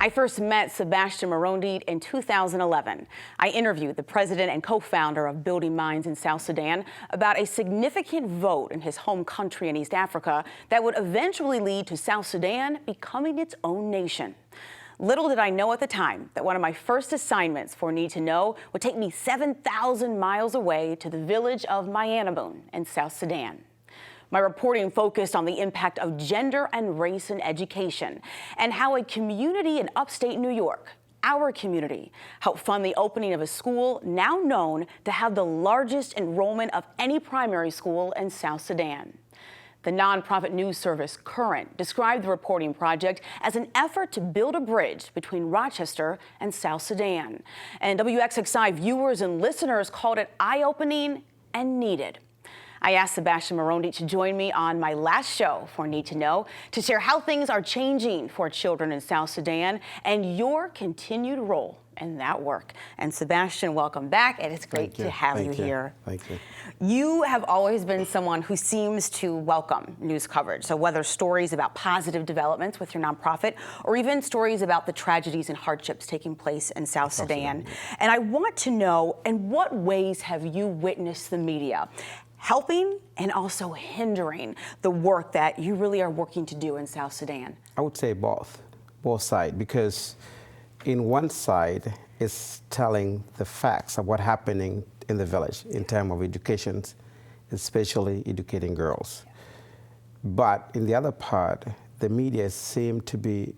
I first met Sebastian Marondit in 2011. I interviewed the president and co-founder of Building Minds in South Sudan about a significant vote in his home country in East Africa that would eventually lead to South Sudan becoming its own nation. Little did I know at the time that one of my first assignments for Need to Know would take me 7,000 miles away to the village of Mayanabun in South Sudan. My reporting focused on the impact of gender and race in education and how a community in upstate New York, our community, helped fund the opening of a school now known to have the largest enrollment of any primary school in South Sudan. The nonprofit news service Current described the reporting project as an effort to build a bridge between Rochester and South Sudan. And WXXI viewers and listeners called it eye-opening and needed. I asked Sebastian Marondit to join me on my last show for Need to Know to share how things are changing for children in South Sudan and your continued role in that work. And Sebastian, welcome back, and it's great to have you here. Thank you. You have always been someone who seems to welcome news coverage. So whether stories about positive developments with your nonprofit or even stories about the tragedies and hardships taking place in South Sudan. And I want to know, in what ways have you witnessed the media helping and also hindering the work that you really are working to do in South Sudan? I would say both sides, because in one side is telling the facts of what's happening in the village in terms of education, especially educating girls. But in the other part, the media seem to be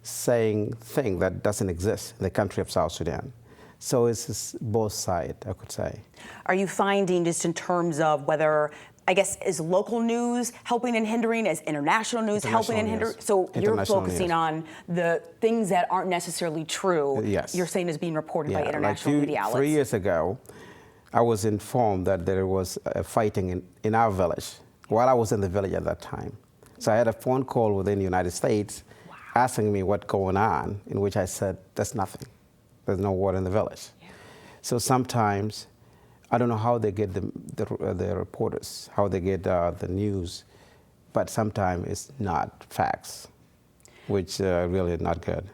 saying things that doesn't exist in the country of South Sudan. So it's both sides, I could say. Are you finding, just in terms of whether, I guess, is local news helping and hindering, is international news helping and hindering? So you're focusing on the things that aren't necessarily true. Yes. You're saying is being reported by international media outlets. 3 years ago, I was informed that there was a fighting in our village while I was in the village at that time. So I had a phone call within the United States asking me what's going on, in which I said, there's nothing. There's no war in the village. Yeah. So sometimes, I don't know how they get the reporters, how they get the news, but sometimes it's not facts, which really is not good.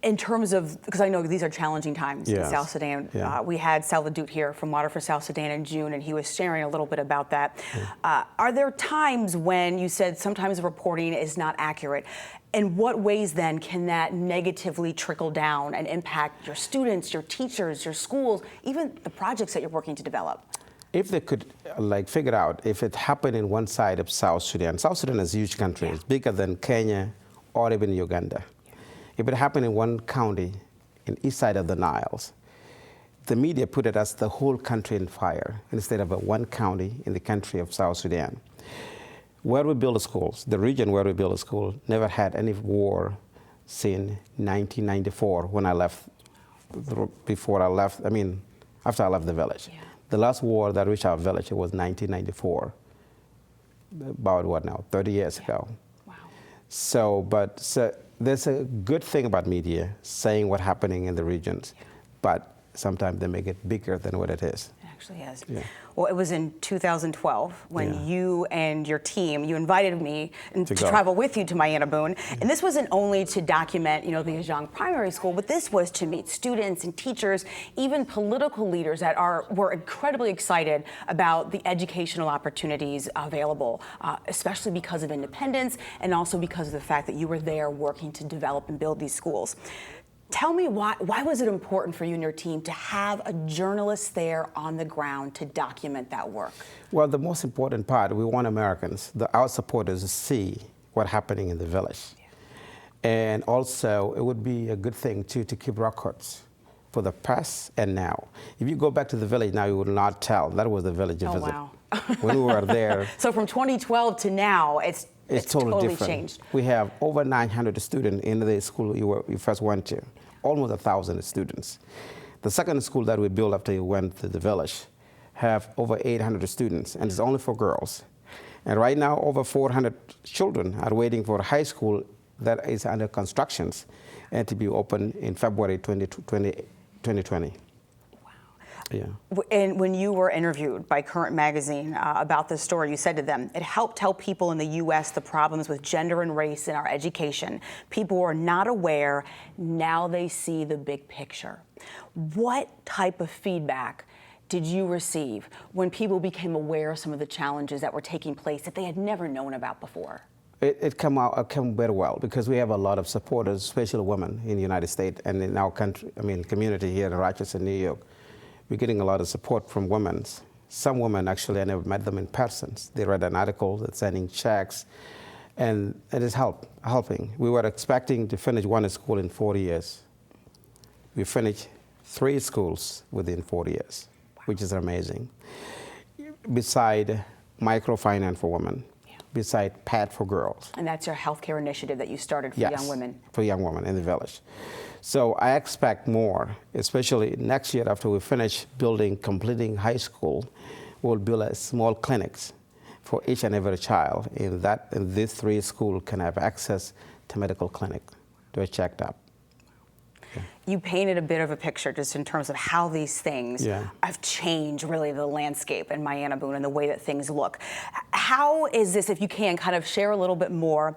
In terms of, because I know these are challenging times in South Sudan. We had Salva Dut here from Water for South Sudan in June, and he was sharing a little bit about that. Are there times when you said sometimes the reporting is not accurate? In what ways then can that negatively trickle down and impact your students, your teachers, your schools, even the projects that you're working to develop? If they could figure out if it happened in one side of South Sudan. South Sudan is a huge country. It's bigger than Kenya or even Uganda. If it happened in one county, in east side of the Niles, the media put it as the whole country in fire instead of one county in the country of South Sudan. Where we build the schools, the region where we build a school, never had any war since 1994 when I left, after I left the village. Yeah. The last war that reached our village was 1994, about what now, 30 years ago. Wow. So there's a good thing about media saying what's happening in the regions, but sometimes they make it bigger than what it is. It actually is. Yeah. Well, it was in 2012 when you and your team, you invited me to travel with you to Mayanabun. And this wasn't only to document, the Ajong Primary School, but this was to meet students and teachers, even political leaders that were incredibly excited about the educational opportunities available, especially because of independence and also because of the fact that you were there working to develop and build these schools. Tell me why was it important for you and your team to have a journalist there on the ground to document that work? Well, the most important part, we want Americans, our supporters, to see what's happening in the village. Yeah. And also, it would be a good thing, too, to keep records for the past and now. If you go back to the village now, you would not tell that was the village you visited. Wow. When we were there. So from 2012 to now, it's totally different. Changed. We have over 900 students in the school you first went to, almost 1,000 students. The second school that we built after you went to the village have over 800 students, and it's only for girls. And right now, over 400 children are waiting for high school that is under construction and to be open in February 2020. Yeah. And when you were interviewed by Current Magazine about this story, you said to them, it helped tell people in the U.S. the problems with gender and race in our education. People were not aware. Now they see the big picture. What type of feedback did you receive when people became aware of some of the challenges that were taking place that they had never known about before? It come very well because we have a lot of supporters, especially women in the United States and in our country, community here in Rochester, New York. We're getting a lot of support from women. Some women, actually, I never met them in person. They read an article, they're sending checks, and it is helping. We were expecting to finish one school in 40 years. We finished 3 schools within 40 years, which is amazing. Beside microfinance for women, beside PAD for girls. And that's your healthcare initiative that you started for young women. For young women in the village. So I expect more, especially next year after we finish completing high school, we'll build a small clinics for each and every child in these 3 schools can have access to medical clinic to be checked up. You painted a bit of a picture just in terms of how these things have changed really the landscape in Mayanabun and the way that things look. How is this, if you can, kind of share a little bit more,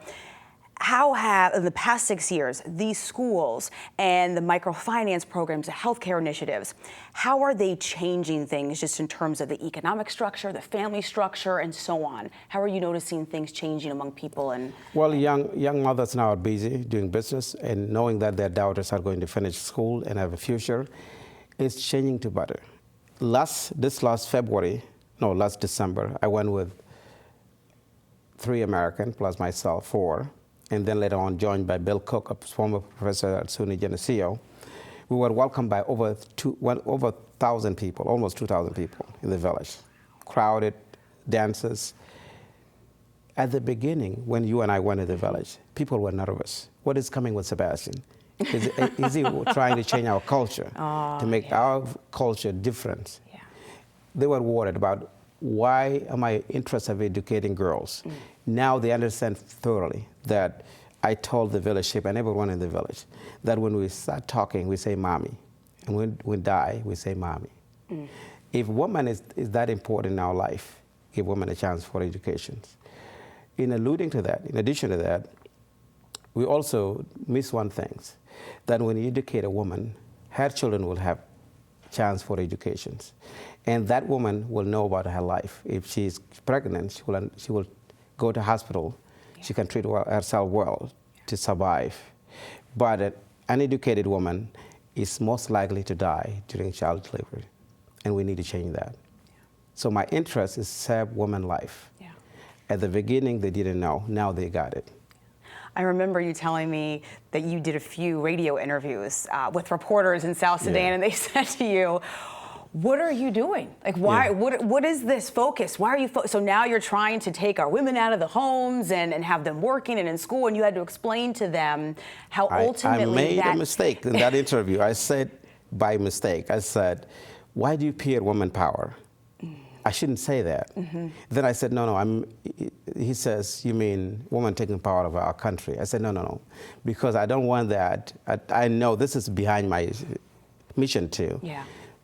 how have, in the past 6 years, these schools and the microfinance programs, the healthcare initiatives, how are they changing things just in terms of the economic structure, the family structure, and so on? How are you noticing things changing among people? Well, young mothers now are busy doing business and knowing that their daughters are going to finish school and have a future. It's changing to better. Last December, I went with 3 Americans plus myself, 4. And then later on joined by Bill Cook, a former professor at SUNY Geneseo. We were welcomed by over 1,000 people, almost 2,000 people in the village. Crowded, dancers. At the beginning, when you and I went to the village, people were nervous. What is coming with Sebastian? Is he trying to change our culture, to make our culture different? Yeah. They were worried about why am I interested in educating girls? Now they understand thoroughly that I told the village and everyone in the village that when we start talking, we say mommy. And when we die, we say mommy. If woman is that important in our life, give women a chance for education. In addition to that, we also miss one thing, that when you educate a woman, her children will have chance for education. And that woman will know about her life. If she's pregnant, she will go to hospital. She can treat herself well to survive. But an uneducated woman is most likely to die during child delivery. And we need to change that. So my interest is save women's life. At the beginning, they didn't know. Now they got it. I remember you telling me that you did a few radio interviews with reporters in South Sudan, and they said to you, what are you doing? Like, why? What is this focus? Why are you? So now you're trying to take our women out of the homes and have them working and in school, and you had to explain to them how ultimately I made a mistake in that interview. I said, by mistake, I said, why do you peer woman power? I shouldn't say that. Then I said, no, he says, you mean woman taking power of our country? I said, no, because I don't want that. I know this is behind my mission too.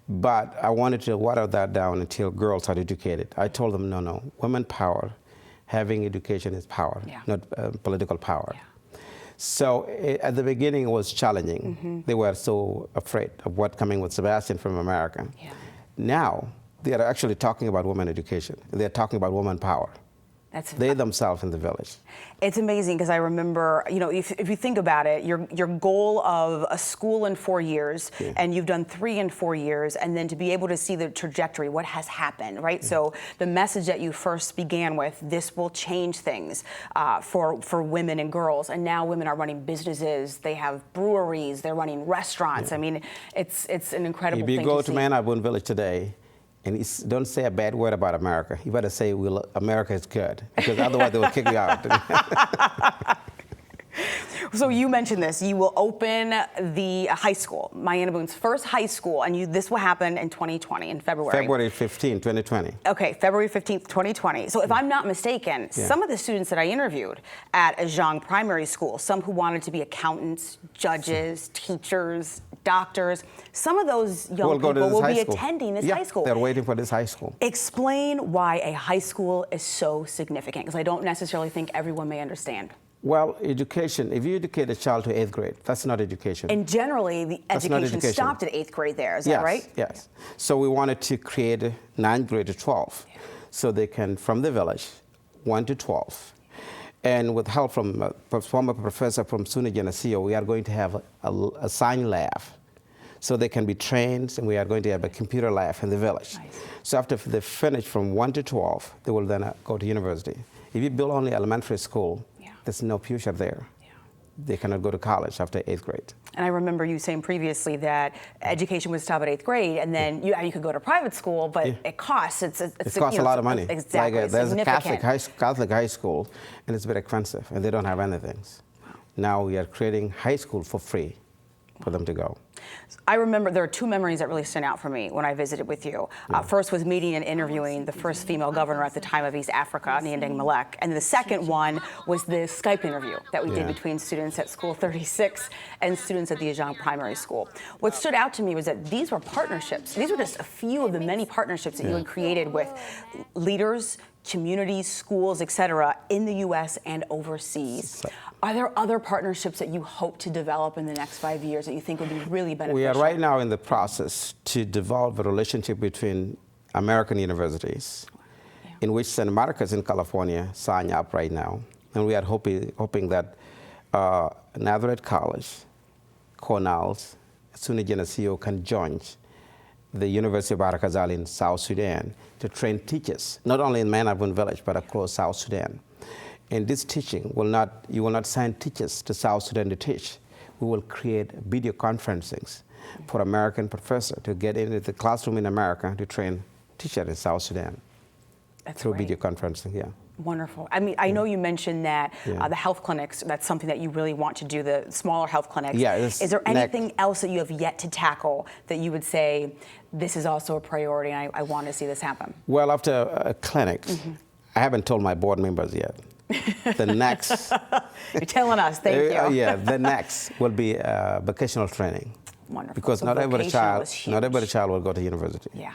But I wanted to water that down until girls are educated. I told them, no, women power, having education is power, not political power. So at the beginning it was challenging. They were so afraid of what coming with Sebastian from America. Now they are actually talking about women education. They're talking about woman power. They themselves in the village. It's amazing because I remember, if you think about it, your goal of a school in 4 years, and you've done 3 in 4 years, and then to be able to see the trajectory, what has happened, right? So the message that you first began with, this will change things for women and girls, and now women are running businesses, they have breweries, they're running restaurants. I mean, it's an incredible thing to see. If you go to Mayanabun village today, and don't say a bad word about America. You better say America is good, because otherwise they will kick you out. So you mentioned this. You will open the high school, Mayanabun's first high school, and this will happen in 2020, in February. February 15, 2020. Okay, February 15th, 2020. So if I'm not mistaken, some of the students that I interviewed at Ajang Primary School, some who wanted to be accountants, judges, teachers, doctors. Some of those young We'll people will be attending this high school. They're waiting for this high school. Explain why a high school is so significant, because I don't necessarily think everyone may understand. Well, education, if you educate a child to 8th grade, that's not education. And generally, the education stopped at 8th grade there, is that right? Yes. So we wanted to create a 9th grade to 12, so they can, from the village, 1 to 12. And with help from a former professor from SUNY Geneseo, we are going to have a science lab, so they can be trained, and we are going to have a computer lab in the village. Nice. So after they finish from 1 to 12, they will then go to university. If you build only elementary school, there's no future there. They cannot go to college after 8th grade. And I remember you saying previously that education would stop at 8th grade, and then you could go to private school, but it costs. It costs a lot of money. Exactly. Like there's a Catholic high school, and it's very expensive, and they don't have anything. Wow. Now we are creating high school for free for them to go. I remember there are two memories that really stood out for me when I visited with you. First was meeting and interviewing the first female governor at the time of East Africa, Nyandeng Malek. And the second one was the Skype interview that we did between students at School 36 and students at the Ajang Primary School. What stood out to me was that these were partnerships. These were just a few of the many partnerships that you had created with leaders, communities, schools, et cetera, in the U.S. and overseas. Are there other partnerships that you hope to develop in the next 5 years that you think would be really beneficial? We are right now in the process to develop a relationship between American universities, in which St. Marcus in California signed up right now. And we are hoping that Nazareth College, Cornell, SUNY Geneseo can join the University of Bahr el Ghazal in South Sudan to train teachers, not only in Manabun village, but across South Sudan. And this teaching you will not send teachers to South Sudan to teach. We will create video conferencing for American professors to get into the classroom in America to train teachers in South Sudan. That's through great. Video conferencing, Wonderful. I mean, I know you mentioned that the health clinics, that's something that you really want to do, the smaller health clinics. Is there anything else that you have yet to tackle that you would say, this is also a priority and I want to see this happen? Well, after clinics, I haven't told my board members yet. The next... You're telling us, thank you. The next will be vocational training. Wonderful. Because so not every child will go to university. Yeah.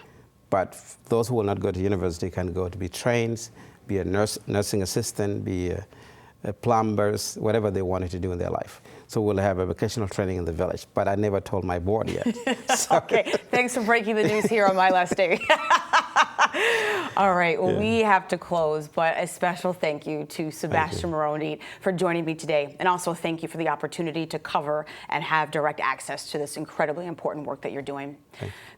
But those who will not go to university can go to be trained, be a nursing assistant, be a plumbers, whatever they wanted to do in their life. So we'll have a vocational training in the village, but I never told my board yet. Okay, thanks for breaking the news here on my last day. All right, well, we have to close, but a special thank you to Sebastian Moroney for joining me today. And also thank you for the opportunity to cover and have direct access to this incredibly important work that you're doing.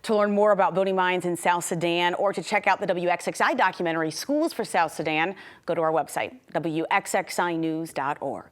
To learn more about building minds in South Sudan or to check out the WXXI documentary, Schools for South Sudan, go to our website, WXXInews.org.